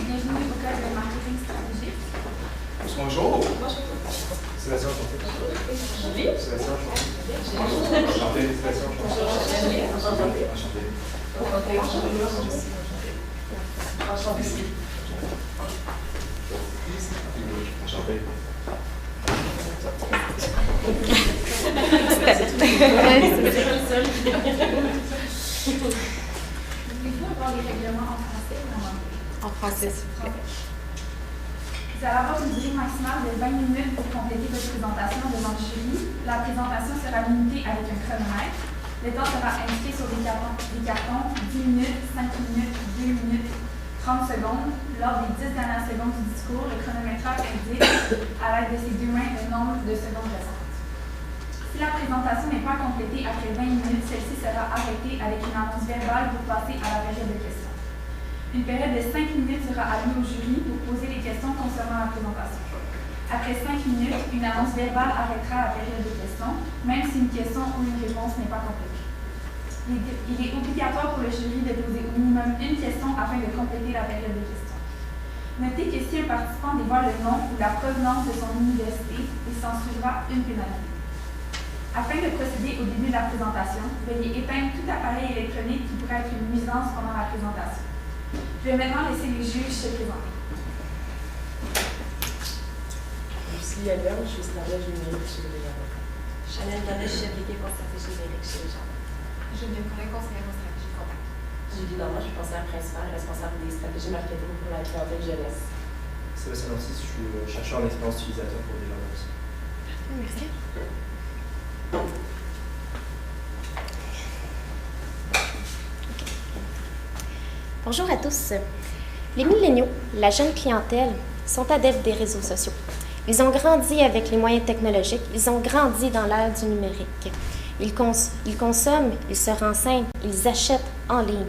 Bienvenue au Club de marketing stratégique. Bonjour. Bonjour. Sébastien, enchanté. Enchanté. Sébastien, enchanté. Enchanté, Sébastien, enchanté. Enchanté. Pouvez-vous avoir les règlements en français ou en anglais? En français, s'il vous plaît. Vous allez avoir une durée maximale de 20 minutes pour compléter votre présentation devant le jury. La présentation sera limitée avec un chronomètre. Le temps sera inscrit sur des cartons 10 minutes, 5 minutes, 2 minutes, 30 secondes. Lors des 10 dernières secondes du discours, le chronométreur indique à l'aide de ses deux mains le nombre de secondes restantes. Si la présentation n'est pas complétée après 20 minutes, celle-ci sera arrêtée avec une annonce verbale pour passer à la période de questions. Une période de 5 minutes sera allouée au jury pour poser les questions concernant la présentation. Après 5 minutes, une annonce verbale arrêtera la période de questions, même si une question ou une réponse n'est pas complétée. Il est obligatoire pour le jury de poser au minimum une question afin de compléter la période de questions. Notez que si un participant dévoile le nom ou la provenance de son université, il s'en suivra une pénalité. Afin de procéder au début de la présentation, veuillez éteindre tout appareil électronique qui pourrait être une nuisance pendant la présentation. Je vais maintenant laisser les juges se présenter. Lucie Allard, je suis stratège numérique chez les Desjardins. Chanel Donnet, chef d'équipe en stratégie numérique chez les gens. Geneviève Collin, conseillère en stratégie contact. Julie Normand, je suis conseillère principale, responsable des stratégies marketing pour la clientèle jeunesse. Sébastien Ortiz, je suis chercheur en expérience utilisateur pour des gens aussi. Merci. Bonjour à tous. Les milléniaux, la jeune clientèle, sont adeptes des réseaux sociaux. Ils ont grandi avec les moyens technologiques, ils ont grandi dans l'ère du numérique. Ils consomment, ils se renseignent, ils achètent en ligne.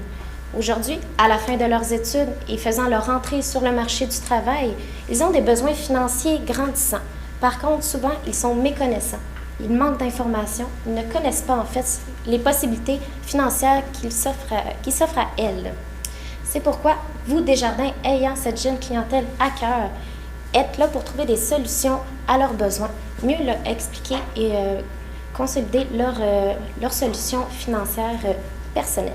Aujourd'hui, à la fin de leurs études et faisant leur entrée sur le marché du travail, ils ont des besoins financiers grandissants. Par contre, souvent, ils sont méconnaissants. Ils manquent d'informations, ils ne connaissent pas en fait les possibilités financières qui s'offrent à elles. C'est pourquoi vous, Desjardins, ayant cette jeune clientèle à cœur, êtes là pour trouver des solutions à leurs besoins, mieux leur expliquer et consolider leurs solutions financières personnelles.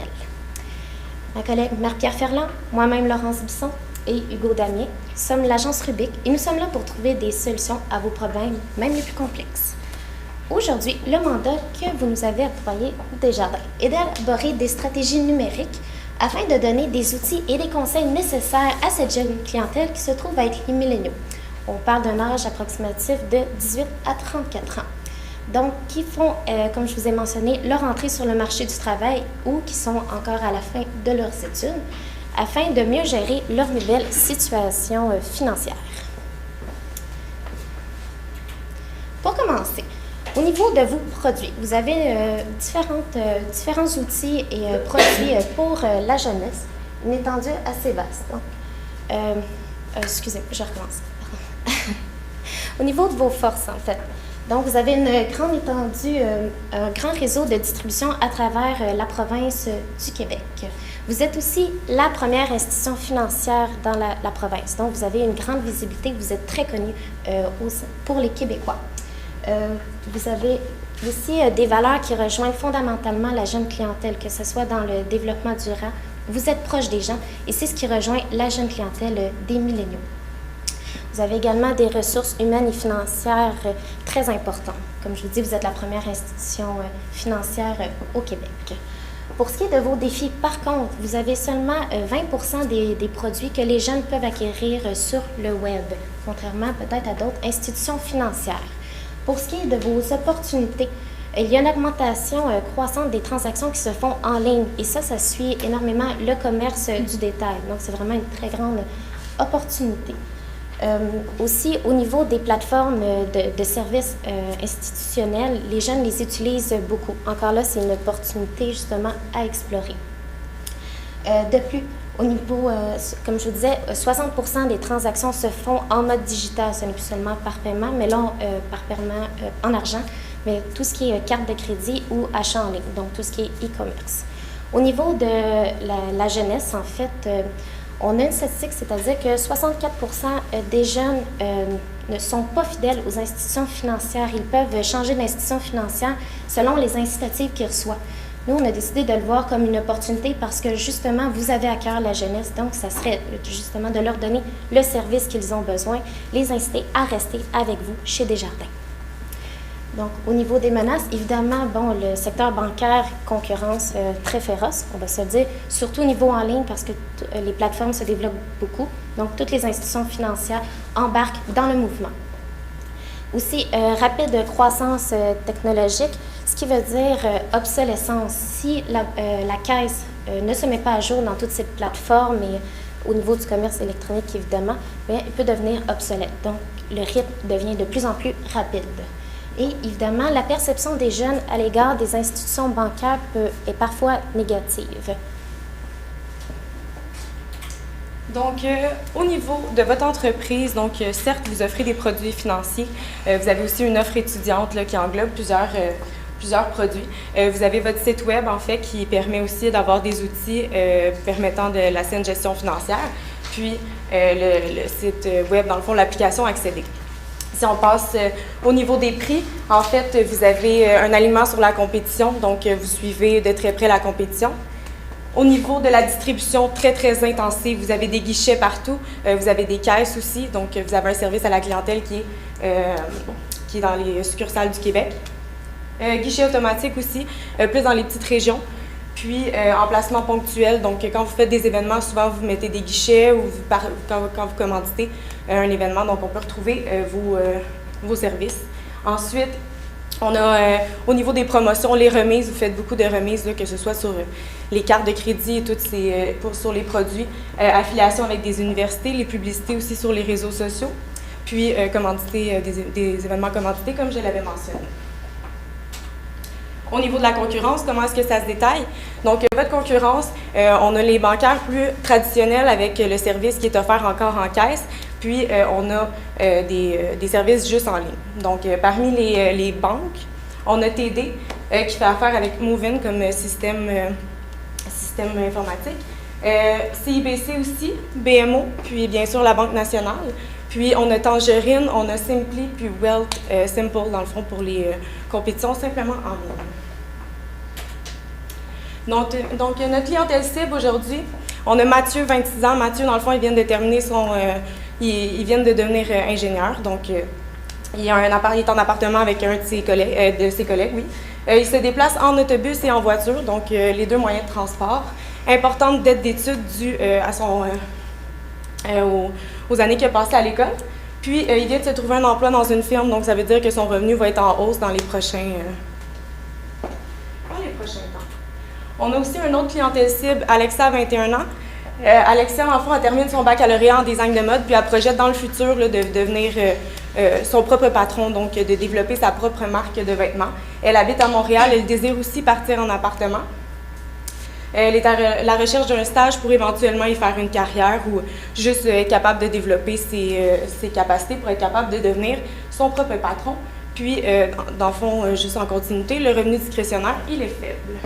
Ma collègue Marie-Pierre Ferland, moi-même Laurence Bisson et Hugo Damier sommes l'agence Rubik et nous sommes là pour trouver des solutions à vos problèmes, même les plus complexes. Aujourd'hui, le mandat que vous nous avez octroyé, Desjardins, est d'élaborer des stratégies numériques afin de donner des outils et des conseils nécessaires à cette jeune clientèle qui se trouve à être les milléniaux. On parle d'un âge approximatif de 18 à 34 ans. Donc, qui font, comme je vous ai mentionné, leur entrée sur le marché du travail ou qui sont encore à la fin de leurs études, afin de mieux gérer leur nouvelle situation financière. Pour commencer, au niveau de vos produits, vous avez différents outils et produits pour la jeunesse, une étendue assez vaste. Excusez, je recommence. Au niveau de vos forces, en fait, donc vous avez une grande étendue, un grand réseau de distribution à travers la province du Québec. Vous êtes aussi la première institution financière dans la province, donc vous avez une grande visibilité, vous êtes très connu pour les Québécois. Vous avez aussi des valeurs qui rejoignent fondamentalement la jeune clientèle, que ce soit dans le développement durable. Vous êtes proche des gens et c'est ce qui rejoint la jeune clientèle des milléniaux. Vous avez également des ressources humaines et financières très importantes. Comme je vous dis, vous êtes la première institution financière au Québec. Pour ce qui est de vos défis, par contre, vous avez seulement 20 des produits que les jeunes peuvent acquérir sur le web, contrairement peut-être à d'autres institutions financières. Pour ce qui est de vos opportunités, il y a une augmentation croissante des transactions qui se font en ligne et ça suit énormément le commerce du détail. Donc, c'est vraiment une très grande opportunité. Aussi, au niveau des plateformes de services institutionnels, les jeunes les utilisent beaucoup. Encore là, c'est une opportunité justement à explorer. De plus, au niveau, comme je vous disais, 60% des transactions se font en mode digital. Ce n'est plus seulement par paiement, mais là, par paiement en argent, mais tout ce qui est carte de crédit ou achat en ligne, donc tout ce qui est e-commerce. Au niveau de la jeunesse, en fait, On a une statistique, c'est-à-dire que 64% des jeunes ne sont pas fidèles aux institutions financières. Ils peuvent changer d'institution financière selon les incitatives qu'ils reçoivent. Nous, on a décidé de le voir comme une opportunité parce que justement, vous avez à cœur la jeunesse, donc ça serait justement de leur donner le service qu'ils ont besoin, les inciter à rester avec vous chez Desjardins. Donc, au niveau des menaces, évidemment, bon, le secteur bancaire, concurrence très féroce, on va se dire, surtout au niveau en ligne parce que les plateformes se développent beaucoup. Donc, toutes les institutions financières embarquent dans le mouvement. Aussi, rapide croissance technologique, ce qui veut dire obsolescence. Si la caisse ne se met pas à jour dans toutes ces plateformes et au niveau du commerce électronique, évidemment, bien, il peut devenir obsolète. Donc, le rythme devient de plus en plus rapide. Et évidemment, la perception des jeunes à l'égard des institutions bancaires est parfois négative. Donc, au niveau de votre entreprise, donc certes, vous offrez des produits financiers. Vous avez aussi une offre étudiante là, qui englobe plusieurs produits. Vous avez votre site web, en fait, qui permet aussi d'avoir des outils permettant de la saine gestion financière. Puis, le site web, dans le fond, l'application Accéder. Si on passe au niveau des prix, en fait, vous avez un alignement sur la compétition, donc vous suivez de très près la compétition. Au niveau de la distribution très, très intensive, vous avez des guichets partout, vous avez des caisses aussi, donc vous avez un service à la clientèle qui est dans les succursales du Québec. Guichet automatique aussi, plus dans les petites régions. Puis, emplacement ponctuel, donc quand vous faites des événements, souvent vous mettez des guichets ou quand vous commanditez un événement, donc on peut retrouver vos services. Ensuite, on a au niveau des promotions, les remises, vous faites beaucoup de remises, là, que ce soit sur les cartes de crédit et sur les produits, affiliation avec des universités, les publicités aussi sur les réseaux sociaux, puis commanditer, des événements commandités comme je l'avais mentionné. Au niveau de la concurrence, comment est-ce que ça se détaille? Donc, votre concurrence, on a les bancaires plus traditionnels avec le service qui est offert encore en caisse, puis on a des services juste en ligne. Donc, parmi les banques, on a TD qui fait affaire avec Movin comme système informatique, CIBC aussi, BMO, puis bien sûr la Banque nationale. Puis on a Tangerine, on a Simply, puis Wealth Simple dans le fond pour les compétitions simplement en ligne. Donc, notre clientèle cible aujourd'hui, on a Mathieu, 26 ans. Mathieu, dans le fond, il vient de terminer il vient de devenir ingénieur. Donc, il est en appartement avec un de ses collègues, oui. Il se déplace en autobus et en voiture, donc les deux moyens de transport. Importante dette d'études due aux années qu'il a passées à l'école. Puis, il vient de se trouver un emploi dans une firme, donc ça veut dire que son revenu va être en hausse dans les prochains temps. On a aussi une autre clientèle cible, Alexa, 21 ans. Alexia, en fond, elle termine son baccalauréat en design de mode, puis elle projette dans le futur là, de devenir son propre patron, donc de développer sa propre marque de vêtements. Elle habite à Montréal, elle désire aussi partir en appartement. Elle est à la recherche d'un stage pour éventuellement y faire une carrière ou juste être capable de développer ses capacités pour être capable de devenir son propre patron. Puis, dans le fond, juste en continuité, le revenu discrétionnaire, il est faible.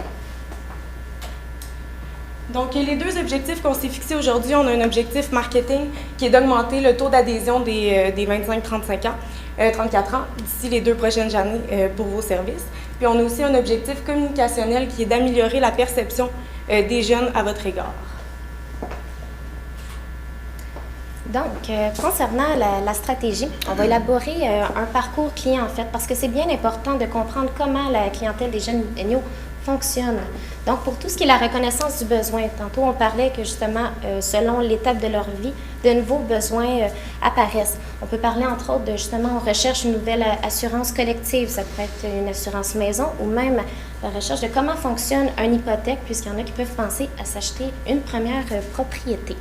Donc, les deux objectifs qu'on s'est fixés aujourd'hui, on a un objectif marketing qui est d'augmenter le taux d'adhésion des 25-34 ans d'ici les 2 prochaines années pour vos services. Puis, on a aussi un objectif communicationnel qui est d'améliorer la perception des jeunes à votre égard. Donc, concernant la stratégie, on va élaborer un parcours client, en fait, parce que c'est bien important de comprendre comment la clientèle des jeunes milléniaux fonctionne. Donc, pour tout ce qui est la reconnaissance du besoin, tantôt on parlait que justement, selon l'étape de leur vie, de nouveaux besoins apparaissent. On peut parler entre autres de justement, on recherche une nouvelle assurance collective, ça peut être une assurance maison ou même la recherche de comment fonctionne une hypothèque, puisqu'il y en a qui peuvent penser à s'acheter une première propriété.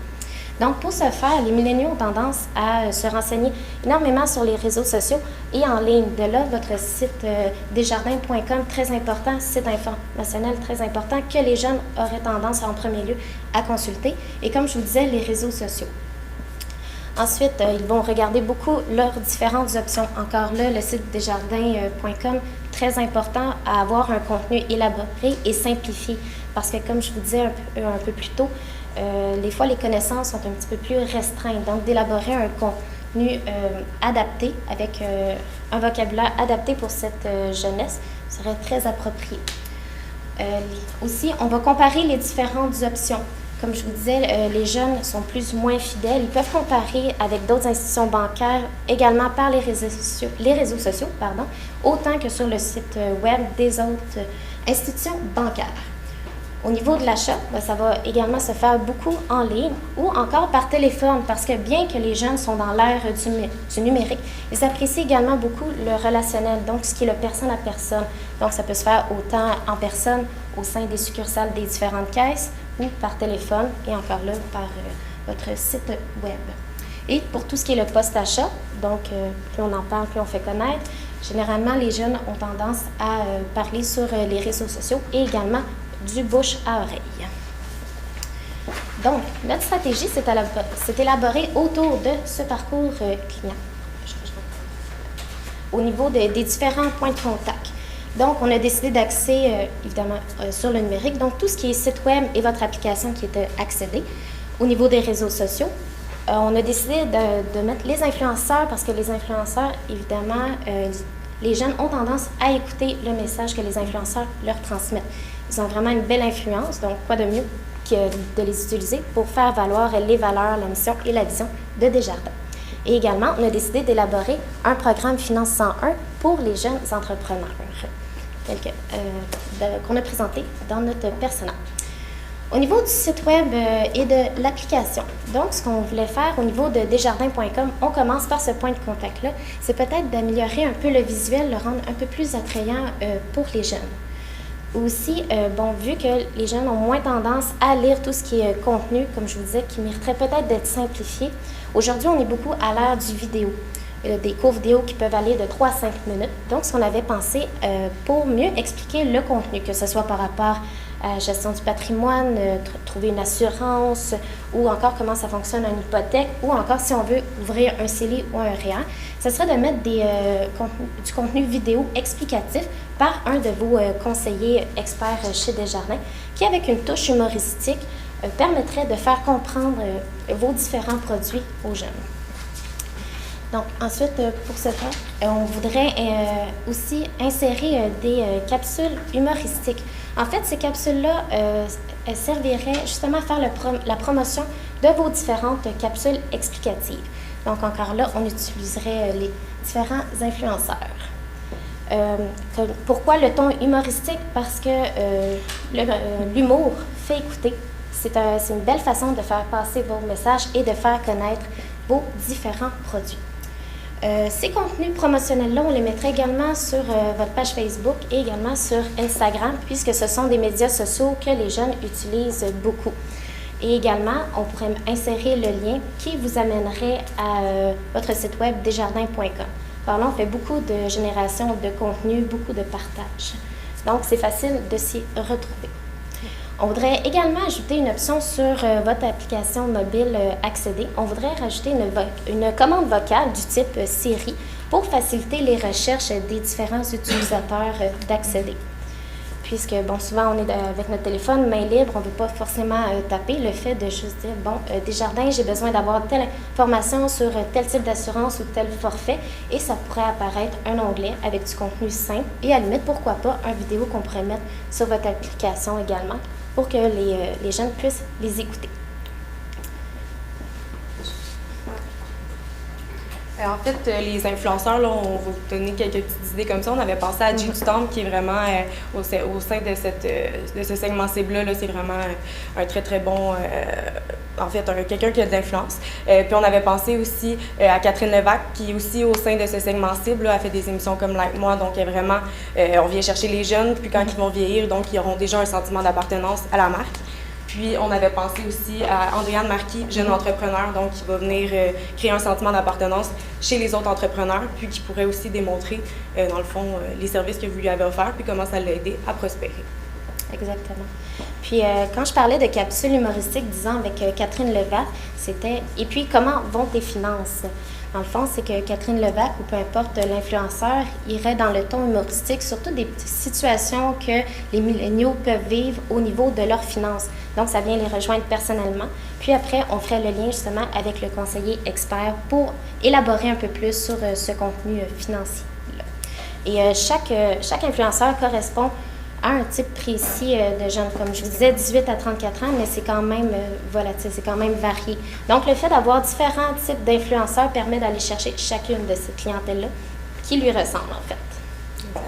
Donc, pour ce faire, les milléniaux ont tendance à se renseigner énormément sur les réseaux sociaux et en ligne. De là, votre site desjardins.com, très important, site informationnel très important, que les jeunes auraient tendance en premier lieu à consulter. Et comme je vous disais, les réseaux sociaux. Ensuite, ils vont regarder beaucoup leurs différentes options. Encore là, le site desjardins.com, très important à avoir un contenu élaboré et simplifié. Parce que, comme je vous disais un peu plus tôt, des fois, les connaissances sont un petit peu plus restreintes. Donc, d'élaborer un contenu adapté, avec un vocabulaire adapté pour cette jeunesse serait très approprié. Aussi, on va comparer les différentes options. Comme je vous disais, les jeunes sont plus ou moins fidèles. Ils peuvent comparer avec d'autres institutions bancaires, également par les réseaux sociaux, autant que sur le site web des autres institutions bancaires. Au niveau de l'achat, ça va également se faire beaucoup en ligne ou encore par téléphone, parce que bien que les jeunes sont dans l'ère du numérique, ils apprécient également beaucoup le relationnel, donc ce qui est le personne à personne. Donc, ça peut se faire autant en personne au sein des succursales des différentes caisses ou par téléphone et encore là par votre site web. Et pour tout ce qui est le post-achat, donc plus on en parle, plus on fait connaître, généralement les jeunes ont tendance à parler sur les réseaux sociaux et également du bouche à oreille. Donc, notre stratégie s'est élaborée autour de ce parcours client. Au niveau des différents points de contact. Donc, on a décidé d'axer, évidemment, sur le numérique. Donc, tout ce qui est site web et votre application qui est accédée. Au niveau des réseaux sociaux, on a décidé de mettre les influenceurs parce que les influenceurs, évidemment, les jeunes ont tendance à écouter le message que les influenceurs leur transmettent. Ils ont vraiment une belle influence, donc quoi de mieux que de les utiliser pour faire valoir les valeurs, la mission et la vision de Desjardins. Et également, on a décidé d'élaborer un programme Finance 101 pour les jeunes entrepreneurs, qu'on a présenté dans notre persona. Au niveau du site web et de l'application, donc ce qu'on voulait faire au niveau de desjardins.com, on commence par ce point de contact-là, c'est peut-être d'améliorer un peu le visuel, le rendre un peu plus attrayant pour les jeunes. Aussi, vu que les jeunes ont moins tendance à lire tout ce qui est contenu, comme je vous disais, qui mériterait peut-être d'être simplifié. Aujourd'hui, on est beaucoup à l'ère du vidéo, des cours vidéo qui peuvent aller de 3 à 5 minutes. Donc, ce qu'on avait pensé pour mieux expliquer le contenu, que ce soit par rapport à la gestion du patrimoine, trouver une assurance, ou encore comment ça fonctionne une hypothèque, ou encore si on veut ouvrir un CELI ou un REER, ce serait de mettre du contenu vidéo explicatif par un de vos conseillers experts chez Desjardins, qui, avec une touche humoristique, permettrait de faire comprendre vos différents produits aux jeunes. Donc, ensuite, pour ce faire, on voudrait aussi insérer des capsules humoristiques. En fait, ces capsules-là serviraient justement à faire la promotion de vos différentes capsules explicatives. Donc, encore là, on utiliserait les différents influenceurs. Pourquoi le ton humoristique? Parce que l'humour fait écouter. C'est une belle façon de faire passer vos messages et de faire connaître vos différents produits. Ces contenus promotionnels-là, on les mettrait également sur votre page Facebook et également sur Instagram, puisque ce sont des médias sociaux que les jeunes utilisent beaucoup. Et également, on pourrait insérer le lien qui vous amènerait à votre site web desjardins.com. Par là, on fait beaucoup de génération de contenu, beaucoup de partage. Donc, c'est facile de s'y retrouver. On voudrait également ajouter une option sur votre application mobile Accéder. On voudrait rajouter une commande vocale du type Siri pour faciliter les recherches des différents utilisateurs d'Accéder. Puisque, souvent, on est avec notre téléphone, main libre, on ne veut pas forcément taper. Le fait de juste dire, Desjardins, j'ai besoin d'avoir telle information sur tel type d'assurance ou tel forfait, et ça pourrait apparaître un onglet avec du contenu simple, et à la limite, pourquoi pas, une vidéo qu'on pourrait mettre sur votre application également, pour que les jeunes puissent les écouter. En fait, les influenceurs, là, on va vous donner quelques petites idées comme ça. On avait pensé à Jay Storm, qui est vraiment au sein de ce segment cible-là, c'est vraiment un très, très bon, quelqu'un qui a de l'influence. Puis on avait pensé aussi à Catherine Levac, qui est aussi au sein de ce segment cible, là, a fait des émissions comme Like Moi, donc elle est vraiment, on vient chercher les jeunes, puis quand ils vont vieillir, donc ils auront déjà un sentiment d'appartenance à la marque. Puis, on avait pensé aussi à Andréane Marquis, jeune entrepreneur, donc qui va venir créer un sentiment d'appartenance chez les autres entrepreneurs, puis qui pourrait aussi démontrer, dans le fond, les services que vous lui avez offerts, puis comment ça l'a aidé à prospérer. Exactement. Puis, quand je parlais de capsules humoristiques, disons, avec Catherine Levac, c'était « Et puis, comment vont tes finances? » Dans le fond, c'est que Catherine Levac, ou peu importe l'influenceur, irait dans le ton humoristique, surtout des petites situations que les milléniaux peuvent vivre au niveau de leurs finances. Donc, ça vient les rejoindre personnellement. Puis après, on ferait le lien justement avec le conseiller expert pour élaborer un peu plus sur ce contenu financier-là. Et chaque influenceur correspond à un type précis de jeunes. Comme je vous disais, 18 à 34 ans, mais c'est quand même volatile, c'est quand même varié. Donc, le fait d'avoir différents types d'influenceurs permet d'aller chercher chacune de ces clientèles-là qui lui ressemble, en fait. Exact.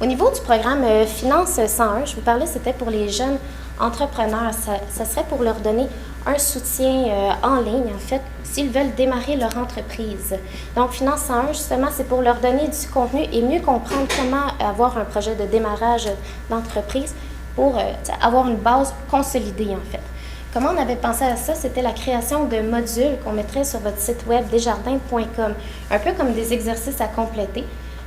Au niveau du programme Finance 101, je vous parlais, c'était pour les jeunes entrepreneurs. Ça serait pour leur donner un soutien en ligne, en fait, s'ils veulent démarrer leur entreprise. Donc, Finance 101, justement, c'est pour leur donner du contenu et mieux comprendre comment avoir un projet de démarrage d'entreprise pour avoir une base consolidée, en fait. Comment on avait pensé à ça? C'était la création de modules qu'on mettrait sur votre site web desjardins.com, un peu comme des exercices à compléter.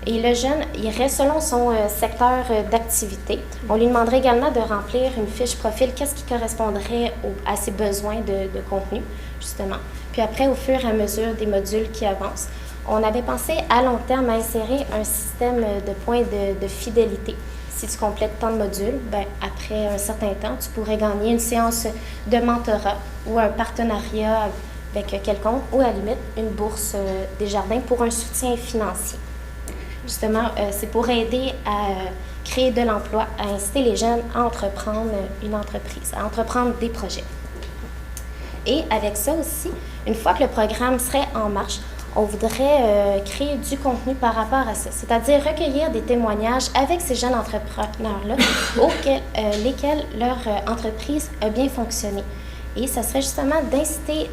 Et le jeune irait selon son secteur d'activité. On lui demanderait également de remplir une fiche profil, qu'est-ce qui correspondrait à ses besoins de contenu, justement. Puis après, au fur et à mesure des modules qui avancent, on avait pensé à long terme à insérer un système de points de fidélité. Si tu complètes tant de modules, ben, après un certain temps, tu pourrais gagner une séance de mentorat ou un partenariat avec quelconque, ou à la limite, une bourse Desjardins pour un soutien financier. Justement, c'est pour aider à créer de l'emploi, à inciter les jeunes à entreprendre une entreprise, à entreprendre des projets. Et avec ça aussi, une fois que le programme serait en marche, on voudrait créer du contenu par rapport à ça, c'est-à-dire recueillir des témoignages avec ces jeunes entrepreneurs-là lesquels leur entreprise a bien fonctionné. Et ça serait justement d'inciter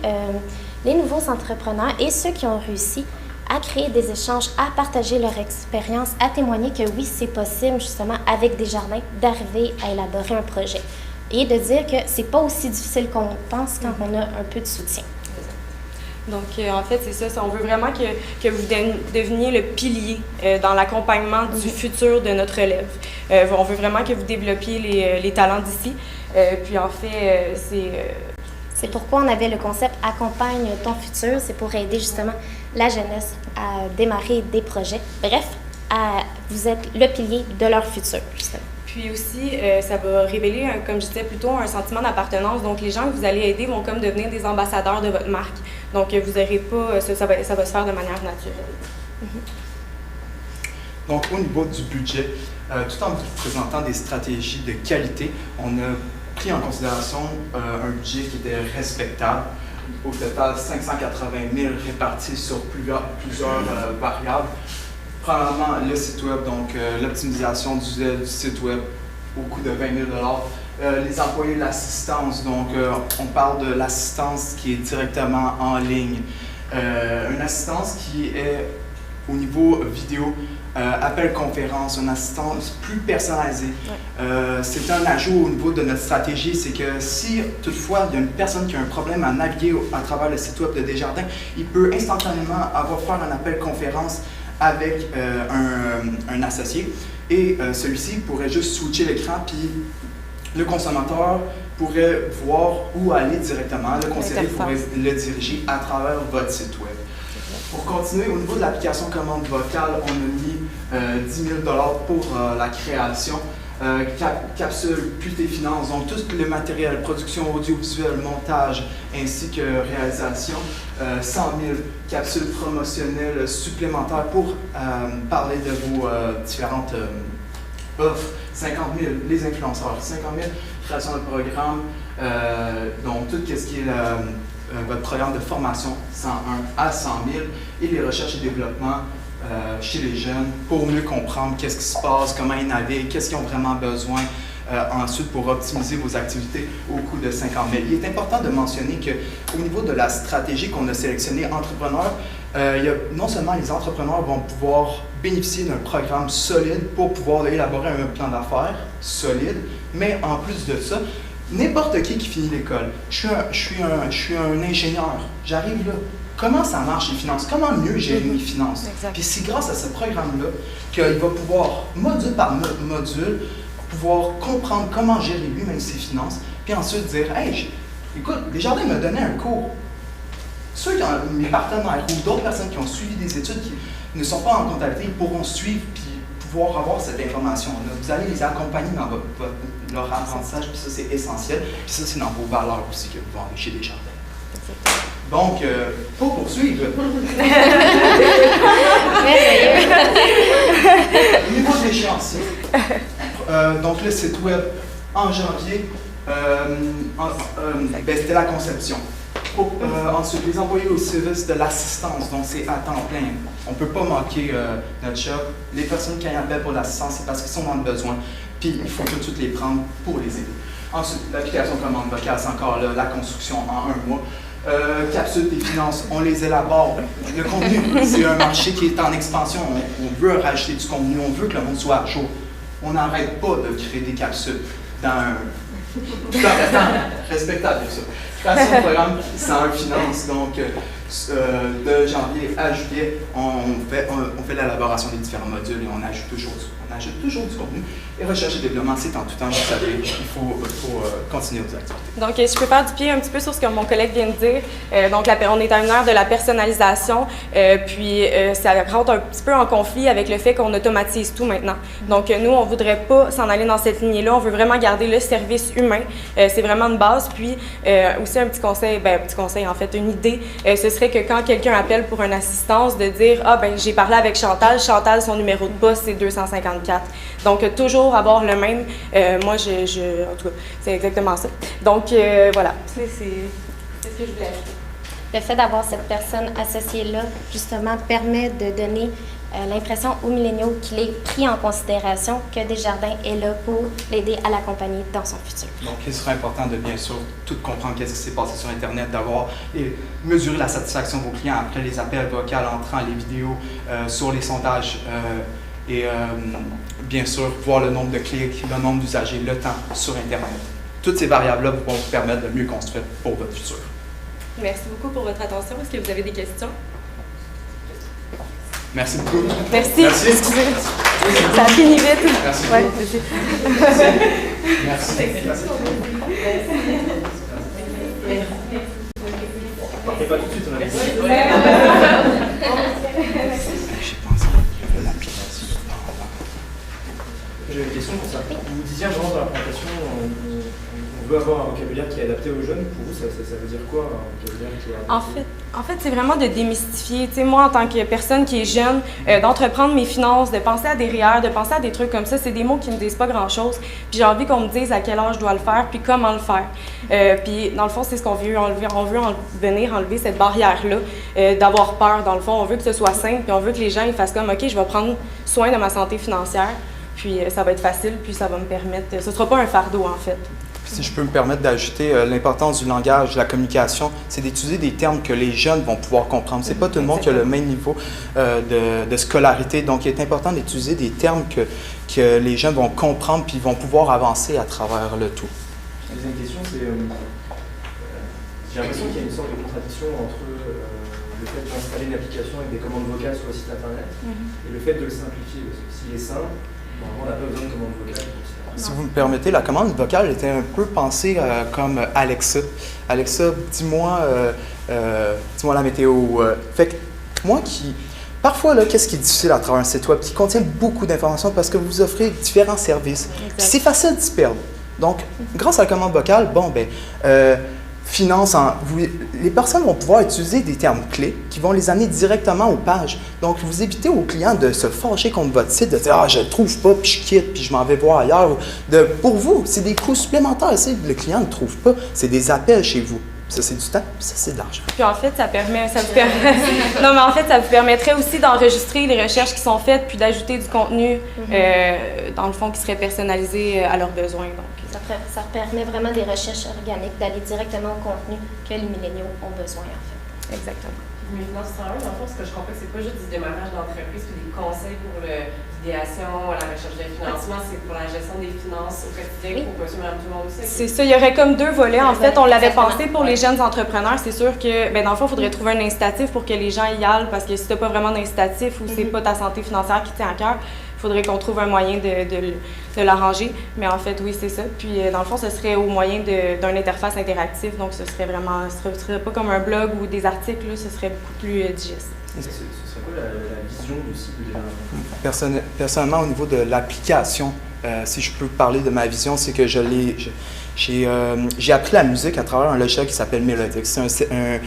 les nouveaux entrepreneurs et ceux qui ont réussi à créer des échanges, à partager leur expérience, à témoigner que oui, c'est possible justement avec Desjardins d'arriver à élaborer un projet et de dire que c'est pas aussi difficile qu'on pense quand on a un peu de soutien. Donc, en fait, c'est ça. On veut vraiment que vous deveniez le pilier dans l'accompagnement du futur de notre relève. On veut vraiment que vous développiez les talents d'ici. Puis, en fait, C'est pourquoi on avait le concept « Accompagne ton futur ». C'est pour aider justement la jeunesse à démarrer des projets. Bref, vous êtes le pilier de leur futur, justement. Puis aussi, ça va révéler, comme je disais plutôt, un sentiment d'appartenance. Donc, les gens que vous allez aider vont comme devenir des ambassadeurs de votre marque. Donc, vous n'aurez pas, ça va se faire de manière naturelle. Donc, au niveau du budget, tout en vous présentant des stratégies de qualité, on a pris en considération un budget qui était respectable. Au total, 580 000 répartis sur plusieurs variables. Premièrement, le site web, donc l'optimisation du site web au coût de 20 000 les employés de l'assistance, donc on parle de l'assistance qui est directement en ligne. Une assistance qui est au niveau vidéo, appel conférence, une assistance plus personnalisée. C'est un ajout au niveau de notre stratégie, c'est que si toutefois il y a une personne qui a un problème à naviguer à travers le site web de Desjardins, il peut instantanément faire un appel conférence avec un associé et celui-ci pourrait juste switcher l'écran puis le consommateur pourrait voir où aller directement. Le conseiller pourrait le diriger à travers votre site web. Pour continuer, au niveau de l'application commande vocale, on a mis 10 000 $ pour la création. Capsule QT Finance, donc tout le matériel, production audiovisuelle, montage ainsi que réalisation. 100 000 capsules promotionnelles supplémentaires pour parler de vos différentes offres. 50 000 les influenceurs, 50 000 création de programme, donc tout ce qui est votre programme de formation 101 à 100 000 et les recherches et développement chez les jeunes pour mieux comprendre qu'est-ce qui se passe, comment ils naviguent, qu'est-ce qu'ils ont vraiment besoin ensuite pour optimiser vos activités au coût de 50 000. Il est important de mentionner qu'au niveau de la stratégie qu'on a sélectionnée entrepreneur, non seulement les entrepreneurs vont pouvoir bénéficier d'un programme solide pour pouvoir élaborer un plan d'affaires solide, mais en plus de ça, n'importe qui finit l'école, je suis un ingénieur, j'arrive là. Comment ça marche les finances? Comment mieux gérer mes finances? Puis c'est grâce à ce programme-là qu'il va pouvoir, module par module, pouvoir comprendre comment gérer lui-même ses finances, puis ensuite dire « Hey, écoute, Desjardins m'a donné un cours mes partenaires ou d'autres personnes qui ont suivi des études qui ne sont pas en comptabilité, ils pourront suivre puis pouvoir avoir cette information-là. Vous allez les accompagner dans leur apprentissage, puis ça, c'est essentiel. Puis ça, c'est dans vos valeurs aussi que vous vendez chez Desjardins. Donc, pour poursuivre, au niveau de l'échéancier, donc le site web en janvier, c'était la conception. Ensuite, les employés au service de l'assistance, donc c'est à temps plein. On ne peut pas manquer notre job. Les personnes qui appellent pour l'assistance, c'est parce qu'ils sont dans le besoin, puis il faut tout de suite les prendre pour les aider. Ensuite, l'application commande vocale, c'est encore là, la construction en 1 mois. Capsule des finances, on les élabore. Le contenu, c'est un marché qui est en expansion. On veut rajouter du contenu, on veut que le monde soit à jour. On n'arrête pas de créer des capsules tout en restant respectable, bien sûr. Création de programme 101 finances, donc de janvier à juillet, on fait l'élaboration des différents modules et on ajoute toujours du contenu. Et recherche et développement, c'est en tout temps, vous savez, il faut continuer aux activités. Donc, je peux faire du pied un petit peu sur ce que mon collègue vient de dire. Donc, on est à une ère de la personnalisation, puis ça rentre un petit peu en conflit avec le fait qu'on automatise tout maintenant. Donc, nous, on ne voudrait pas s'en aller dans cette lignée-là. On veut vraiment garder le service humain. C'est vraiment une base. Puis, aussi un petit conseil, en fait, une idée, ce serait que quand quelqu'un appelle pour une assistance, de dire « Ah, ben j'ai parlé avec Chantal. Chantal, son numéro de poste, c'est 254. » Donc, toujours avoir le même. Moi, en tout cas, c'est exactement ça. Donc, voilà, c'est ce que je voulais ajouter. Le fait d'avoir cette personne associée-là, justement, permet de donner l'impression aux milléniaux qu'il est pris en considération, que Desjardins est là pour l'aider à l'accompagner dans son futur. Donc, il sera important de bien sûr tout comprendre qu'est-ce qui s'est passé sur Internet, d'avoir et mesurer la satisfaction de vos clients après les appels vocaux entrants, les vidéos, sur les sondages. Et bien sûr, voir le nombre de clics, le nombre d'usagers, le temps sur Internet. Toutes ces variables-là vont vous permettre de mieux construire pour votre futur. Merci beaucoup pour votre attention. Est-ce que vous avez des questions? Merci beaucoup. Merci. Merci. Excusez. Ça a fini vite. Merci. Ouais, Merci. Partez pas tout de suite, on a les J'ai une question pour ça. Vous disiez à un moment dans la présentation, on veut avoir un vocabulaire qui est adapté aux jeunes. Pour vous, ça veut dire quoi, un vocabulaire qui est adapté? En fait, c'est vraiment de démystifier. Tu sais, moi, en tant que personne qui est jeune, d'entreprendre mes finances, de penser à des REER, de penser à des trucs comme ça, c'est des mots qui ne me disent pas grand-chose. Puis j'ai envie qu'on me dise à quel âge je dois le faire, puis comment le faire. Puis dans le fond, c'est ce qu'on veut enlever. On veut venir enlever cette barrière-là, d'avoir peur. Dans le fond, on veut que ce soit simple, puis on veut que les gens ils fassent comme, OK, je vais prendre soin de ma santé financière. Puis ça va être facile, puis ça va me permettre... Ce ne sera pas un fardeau, en fait. Si je peux me permettre d'ajouter l'importance du langage, de la communication, c'est d'utiliser des termes que les jeunes vont pouvoir comprendre. C'est pas tout le monde qui a le même niveau de scolarité, donc il est important d'utiliser des termes que les jeunes vont comprendre puis vont pouvoir avancer à travers le tout. La deuxième question, c'est j'ai l'impression qu'il y a une sorte de contradiction entre le fait d'installer une application avec des commandes vocales sur le site internet et le fait de le simplifier. Parce que s'il est simple, normalement, on n'a pas besoin de commandes vocales. Si vous me permettez, la commande vocale était un peu pensée comme Alexa. Alexa, dis-moi la météo. Fait que moi parfois, là, qu'est-ce qui est difficile à travers un site web qui contient beaucoup d'informations parce que vous offrez différents services. C'est facile de s'y perdre. Donc, grâce à la commande vocale, les personnes vont pouvoir utiliser des termes clés qui vont les amener directement aux pages. Donc, vous évitez aux clients de se fâcher contre votre site, de dire « Ah, je ne le trouve pas, puis je quitte, puis je m'en vais voir ailleurs. » Pour vous, c'est des coûts supplémentaires. Si le client ne trouve pas, c'est des appels chez vous. Ça, c'est du temps, puis ça, c'est de l'argent. Puis en fait, ça vous permettrait aussi d'enregistrer les recherches qui sont faites, puis d'ajouter du contenu, dans le fond, qui serait personnalisé à leurs besoins. Donc. Ça permet vraiment des recherches organiques, d'aller directement au contenu que les milléniaux ont besoin, en fait. Exactement. Mais Finance 101, dans le fond, ce que je comprends, c'est pas juste du démarrage d'entreprise puis des conseils pour l'idéation, la recherche de financement, c'est pour la gestion des finances au quotidien pour monsieur, madame, tout le monde aussi. C'est ça, il y aurait comme 2 volets. En fait, on l'avait pensé pour les jeunes entrepreneurs. C'est sûr que, dans le fond, il faudrait trouver un incitatif pour que les gens y aillent, parce que si tu n'as pas vraiment d'incitatif ou c'est pas ta santé financière qui tient à cœur, faudrait qu'on trouve un moyen de l'arranger. Mais en fait, oui, c'est ça. Puis, dans le fond, ce serait au moyen d'une interface interactive. Donc, ce serait pas comme un blog ou des articles, là, ce serait beaucoup plus digeste. Ce serait quoi la vision du site déjà? Personnellement, au niveau de l'application, si je peux parler de ma vision, c'est que j'ai appris la musique à travers un logiciel qui s'appelle Melodic. C'est un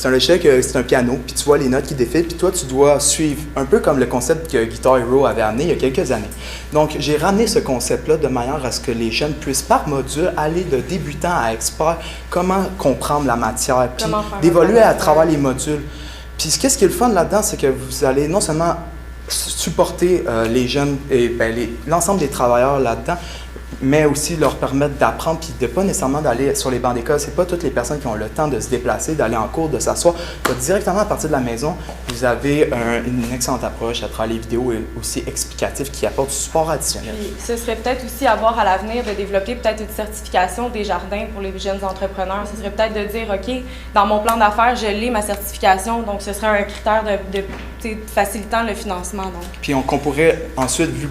logiciel, c'est un piano, puis tu vois les notes qui défilent, puis toi, tu dois suivre, un peu comme le concept que Guitar Hero avait amené il y a quelques années. Donc, j'ai ramené ce concept-là de manière à ce que les jeunes puissent, par module, aller de débutant à expert, comment comprendre la matière, puis d'évoluer à travers les modules. Puis, qu'est-ce qui est le fun là-dedans, c'est que vous allez non seulement supporter les jeunes et l'ensemble des travailleurs là-dedans, mais aussi leur permettre d'apprendre puis de pas nécessairement d'aller sur les bancs d'école. C'est pas toutes les personnes qui ont le temps de se déplacer, d'aller en cours, de s'asseoir. Directement à partir de la maison, vous avez une excellente approche à travers les vidéos et aussi explicatives qui apportent du support additionnel. Puis, ce serait peut-être aussi à voir à l'avenir de développer peut-être une certification des jardins pour les jeunes entrepreneurs. Ce serait peut-être de dire, OK, dans mon plan d'affaires, je l'ai ma certification, donc ce serait un critère de facilitant le financement. Donc. Puis qu'on pourrait ensuite, vu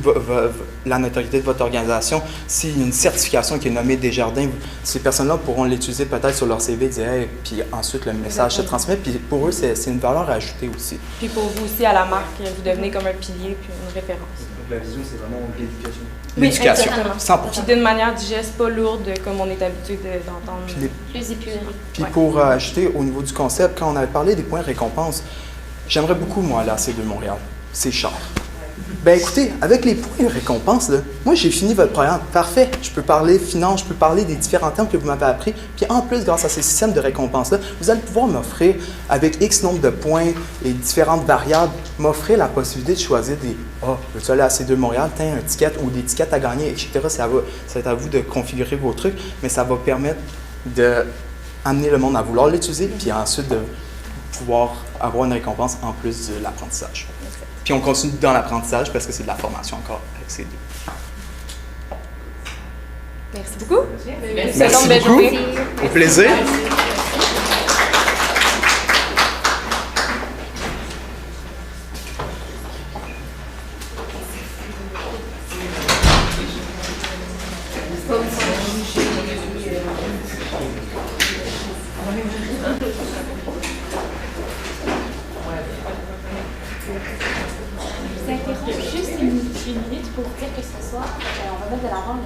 la notoriété de votre organisation, s'il y a une certification qui est nommée Desjardins, ces personnes-là pourront l'utiliser peut-être sur leur CV, dire, hey, puis ensuite le message se transmet. Puis pour eux, c'est une valeur ajoutée aussi. Puis pour vous aussi, à la marque, vous devenez comme un pilier puis une référence. Donc la vision, c'est vraiment l'éducation. L'éducation, exactement. 100%. Puis d'une manière digeste, pas lourde comme on est habitué d'entendre. Plus épuré. Puis pour ajouter au niveau du concept, quand on avait parlé des points récompenses, j'aimerais beaucoup, moi, aller à C2 Montréal. C'est cher. Ben écoutez, avec les points récompenses, là, moi j'ai fini votre programme. Parfait. Je peux parler finance, je peux parler des différents termes que vous m'avez appris. Puis en plus, grâce à ces systèmes de récompenses-là, vous allez pouvoir m'offrir, avec X nombre de points et différentes variables, m'offrir la possibilité de choisir des veux-tu aller à C2 Montréal, t'as un ticket ou des tickets à gagner, etc. Ça va être à vous de configurer vos trucs, mais ça va permettre d'amener le monde à vouloir l'utiliser, puis ensuite de pouvoir avoir une récompense en plus de l'apprentissage. Puis on continue dans l'apprentissage parce que c'est de la formation encore avec ces deux. Merci beaucoup. Merci beaucoup. Au plaisir. Je vous interromps juste une minute pour dire que ce soir, on va mettre de l'avant le